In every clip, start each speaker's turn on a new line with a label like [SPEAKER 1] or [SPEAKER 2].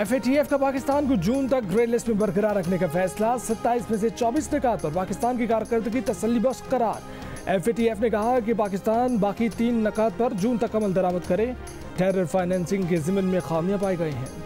[SPEAKER 1] FATF का पाकिस्तान को जून तक ग्रे लिस्ट में बरकरार रखने का फैसला। 27 में से 24 निकात पर पाकिस्तान की कारकर्दगी तसल्लीबख्श करार। FATF ने कहा कि पाकिस्तान बाकी 3 निकात पर जून तक अमल दरामद करे। टेरर फाइनेंसिंग के ज़िम्न में खामियां पाई गई हैं।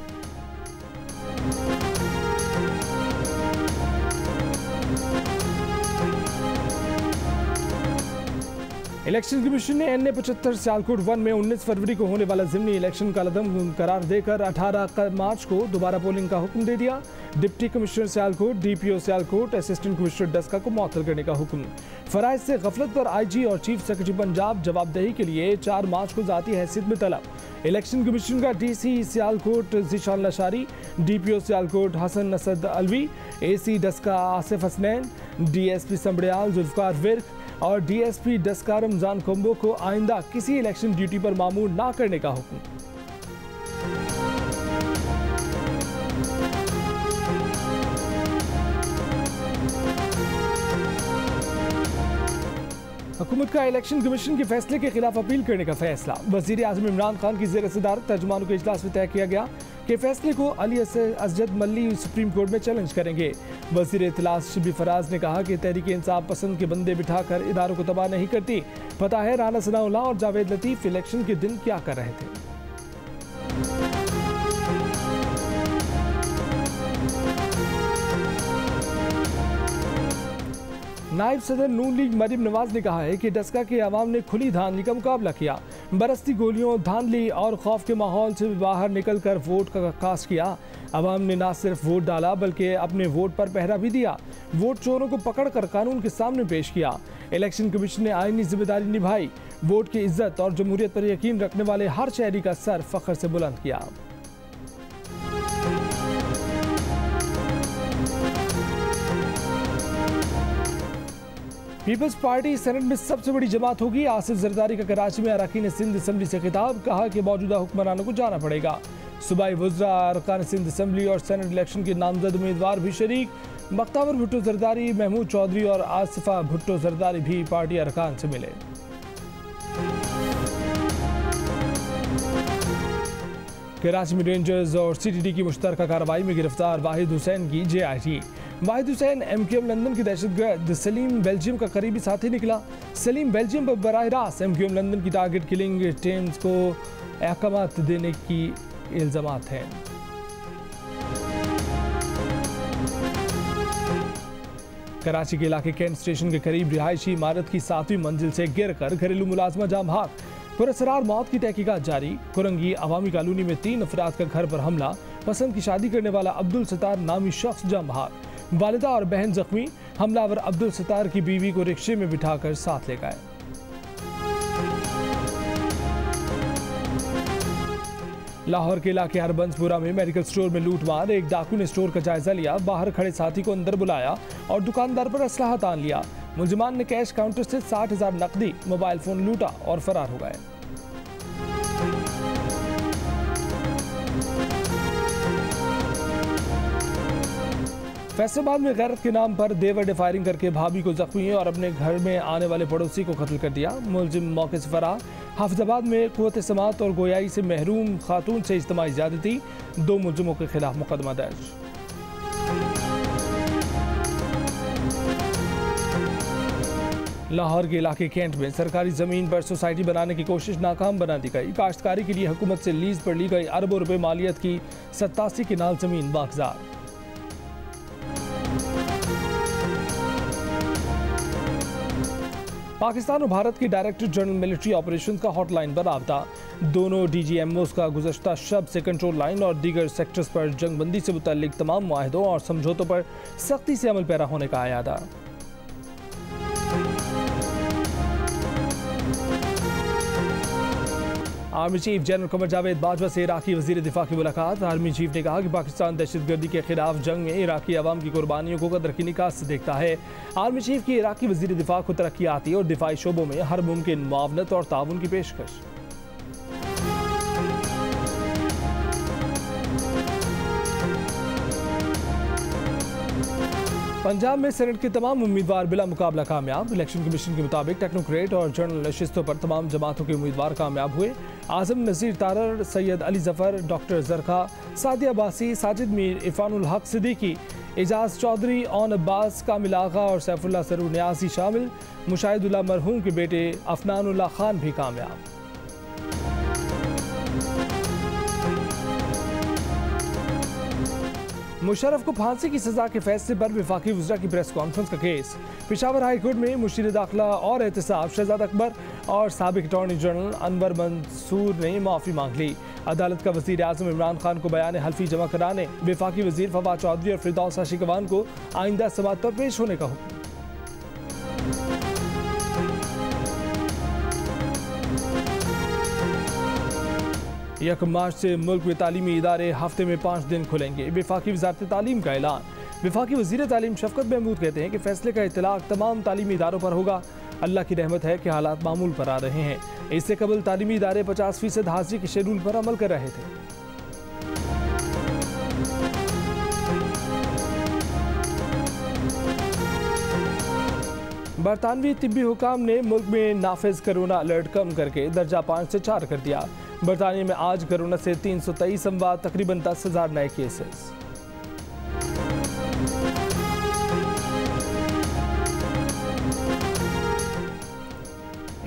[SPEAKER 1] इलेक्शन कमीशन ने NA 75 सियालकोट 1 में 19 फरवरी को होने वाला ज़िमनी इलेक्शन का लदम करार देकर 18 मार्च को दोबारा पोलिंग का हुक्म दे दिया। Deputy commissioner Sialkot, DPO Sialkot, assistant commissioner Daska को मुअत्तल करने का हुक्म। फराइज से गफलत पर IG और चीफ सेक्रेटरी पंजाब जवाबदेही के लिए 4 मार्च को ज़ाती हैसियत में तलब। इलेक्शन कमीशन का DC Sialkot Zeeshan Lashari, DPO Sialkot Hasan Asad Alvi, AC Daska Asif Hasnain, DSP Sambrial Zulfiqar Virk और DSP डस्का रमजान कोम्बो को आइंदा किसी इलेक्शन ड्यूटी पर मामूर ना करने का हुक्म। हुकूमत का इलेक्शन कमीशन के फैसले के खिलाफ अपील करने का फैसला। वज़ीर आज़म इमरान खान की ज़ेर सदारत तर्जुमानों के इजलास में तय किया गया कि फैसले को अली असजद मल्ली सुप्रीम कोर्ट में चैलेंज करेंगे। वज़ीर इत्तलात शिबली फराज ने कहा कि तहरीक इंसाफ पसंद के बंदे बिठाकर इदारों को तबाह नहीं करती। पता है राना सनाउल्लाह और जावेद लतीफ़ इलेक्शन के दिन क्या कर रहे थे। नायब सदर नून लीग मरीम नवाज ने कहा है कि डस्का के अवाम ने खुली धांधली का मुकाबला किया। बरसती गोलियों, धांधली और खौफ के माहौल से बाहर निकलकर वोट का कास्ट किया। अवाम ने न सिर्फ वोट डाला बल्कि अपने वोट पर पहरा भी दिया। वोट चोरों को पकड़कर कानून के सामने पेश किया। इलेक्शन कमीशन ने आईनी जिम्मेदारी निभाई। वोट की इज्जत और जमहूरियत पर यकीन रखने वाले हर शहरी का सर फख्र से बुलंद किया। पीपल्स पार्टी सेनेट में सबसे बड़ी जमात होगी। आसिफ जरदारी का कराची में अरकान सिंध असम्बली से खिताब, कहा कि मौजूदा हुक्मरानों को जाना पड़ेगा। सूबाई वज़रा, अरकान सिंध असम्बली और सेनेट इलेक्शन के नामजद उम्मीदवार भी शरीक। मख्ताबर भुट्टो जरदारी, महमूद चौधरी और आसिफा भुट्टो जरदारी भी पार्टी अरकान से मिले। कराची में रेंजर्स और CTD की मुश्तरका कार्रवाई में गिरफ्तार वाहिद हुसैन की JIT। वाहिद हुसैन MQM लंदन के दहशतगर्द सलीम बेल्जियम का करीबी साथी निकला। सलीम बेल्जियम पर बराह रास्त MQM लंदन की टारगेट किलिंग टीम्स को अहकामात देने की इल्जामात हैं। कराची के इलाके कैंट स्टेशन के करीब रिहायशी इमारत की 7वीं मंजिल से गिरकर घरेलू मुलाजमा जाम भाग। पुरअसरार मौत की तहकीकात जारी। कुरंगी अवामी कॉलोनी में 3 अफराद का घर पर हमला। पसंद की शादी करने वाला अब्दुल सत्तार नामी शख्स जाम भाग। वालिदा और बहन जख्मी। हमलावर अब्दुल सत्तार की बीवी को रिक्शे में बिठाकर साथ ले गए। लाहौर के इलाके हरबंसपुरा में मेडिकल स्टोर में लूटमार। एक डाकू ने स्टोर का जायजा लिया, बाहर खड़े साथी को अंदर बुलाया और दुकानदार पर असलहा तान लिया। मुलजिमान ने कैश काउंटर से 60,000 नकदी, मोबाइल फोन लूटा और फरार हो गए। फैसलाबाद में गैरत के नाम पर देवर ने फायरिंग करके भाभी को जख्मी और अपने घर में आने वाले पड़ोसी को कत्ल कर दिया। मुलजिम मौके से फरार। हाफिजाबाद में कुव्वत समात और गोयाई से महरूम खातून से इज्तिमाई ज़्यादती। 2 मुलजिमों के खिलाफ मुकदमा दर्ज। लाहौर के इलाके कैंट में सरकारी ज़मीन पर सोसाइटी बनाने की कोशिश नाकाम बना दी गई। काश्तकारी के लिए हुकूमत से लीज पर ली गई अरबों रुपए मालियत की 87 किनाल ज़मीन बागजार। पाकिस्तान और भारत के डायरेक्टर जनरल मिलिट्री ऑपरेशंस का हॉटलाइन पर राब्ता। दोनों DGMOs का गुज़श्ता शब से कंट्रोल लाइन और दीगर सेक्टर्स पर जंगबंदी से मुतल्लिक तमाम मुआहदों और समझौतों पर सख्ती से अमल पैरा होने का आयादा। Army chief general Qamar Javed Bajwa से इराकी वज़ीर दिफा की मुलाकात। आर्मी चीफ ने कहा कि पाकिस्तान दहशतगर्दी के खिलाफ जंग में इराकी अवाम की कुर्बानियों को कदर की निगाह से देखता है। आर्मी चीफ की इराकी वज़ीर दिफा को तरक्याती और दिफाई शोबों में हर मुमकिन मुआवनत और ताउन की पेशकश। पंजाब में सेनेट के तमाम उम्मीदवार बिला मुकाबला कामयाब। इलेक्शन कमीशन के मुताबिक टेक्नोक्रेट और जनरल नशिस्तों पर तमाम जमातों के उम्मीदवार कामयाब हुए। आजम नज़ीर तारर, सैयद अली जफ़र, डॉक्टर जरखा, सादिया बासी, साजिद मीर, इरफानुल हक सिद्दीकी, एजाज चौधरी, ओन अब्बास, कामिल आगा और सैफुल्लाह सरूर न्यासी शामिल। मुशाहिदुल्लाह मरहूम के बेटे अफनानुल्लाह खान भी कामयाब। मुशर्रफ को फांसी की सजा के फैसले पर वफाकी वज़रा की प्रेस कॉन्फ्रेंस का केस। पेशावर हाई कोर्ट में मुशीर दाखिला और एहतसाब शहजाद अकबर और साबिक अटॉर्नी जनरल अनवर मंसूर ने माफ़ी मांग ली। अदालत का वज़ीर आज़म इमरान खान को बयान हल्फी जमा कराने, वफाकी वज़ीर फवाद चौधरी और फिरदौस आशिकवान को आइंदा समाअत पर पेश होने का हुक्म। 1 मार्च से मुल्क में तालीमी इदारे हफ्ते में 5 दिन खुलेंगे। वफाकी वज़ारत तालीम का ऐलान। वफाकी वज़ीर तालीम शफ़क़त महमूद कहते हैं कि फैसले का इतलाक़ तमाम तालीमी इदारों पर होगा। अल्लाह की रहमत है कि हालात मामूल पर आ रहे हैं। इससे कबल तालीमी इदारे 50% हाज़िरी के शेड्यूल पर अमल कर रहे थे। बरतानवी तिब्बी हुकाम ने मुल्क में नाफिज कोरोना अलर्ट कम करके दर्जा 5 से 4 कर दिया। बरतानिया में आज कोरोना से 323 अमवात, तकरीबन 10,000 नए केसेस।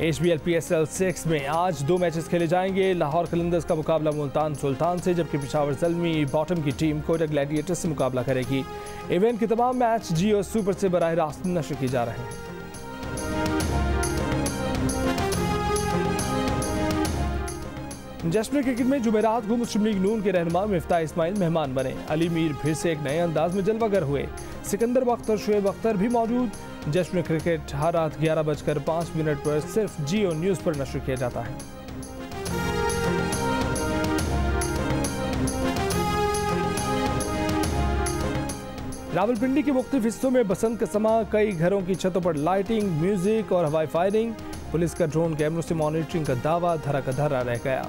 [SPEAKER 1] HBL PSL 6 में आज 2 मैचेस खेले जाएंगे। लाहौर कलंदर्स का मुकाबला मुल्तान सुल्तान से, जबकि पेशावर ज़ल्मी बॉटम की टीम कोयटा ग्लैडिएटर्स से मुकाबला करेगी। इवेंट के तमाम मैच जियो सुपर से बराह रास्त नशर किए जा रहे हैं। जश्न क्रिकेट में जुमेरात को मुस्लिम लीग नून के रहनुमा मिफ्ताह इस्माइल मेहमान बने। अली मीर फिर से एक नए अंदाज में जलवागर हुए। सिकंदर बख्तर और शुएब अख्तर भी मौजूद। जश्न क्रिकेट हर रात 11:05 पर सिर्फ जियो न्यूज़ पर नशर किया जाता है। रावलपिंडी के मुख्तलिफ हिस्सों में बसंत का समा, कई घरों की छतों पर लाइटिंग, म्यूजिक और हवाई फायरिंग। पुलिस का ड्रोन कैमरों से मॉनिटरिंग का दावा धरा का धरा रह गया।